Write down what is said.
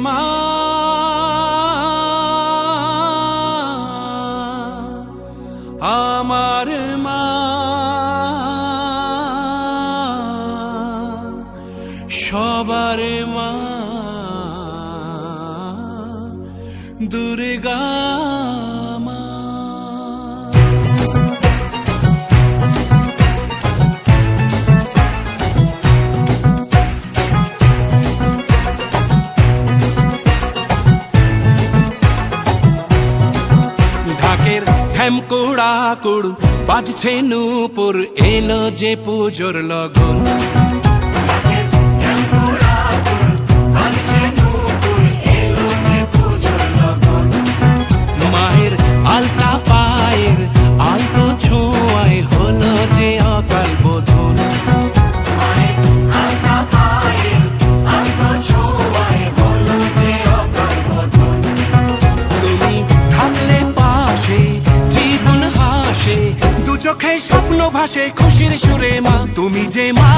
মা, আমার মা, সবার মা, দুর্গা মা। ঢাকের ঢ্যামকুড়া কুড় বাজছে নূপুর, এলো যে পুজোর লগন। মায়ের আলতা পায়ের আলতো ছোঁয়ায় হলো যে অকাল বোধন। তুমি থাকলে পাশে জীবন হাসে, দু চোখে স্বপ্ন ভাসে খুশির সুরে মা। তুমি যে মা,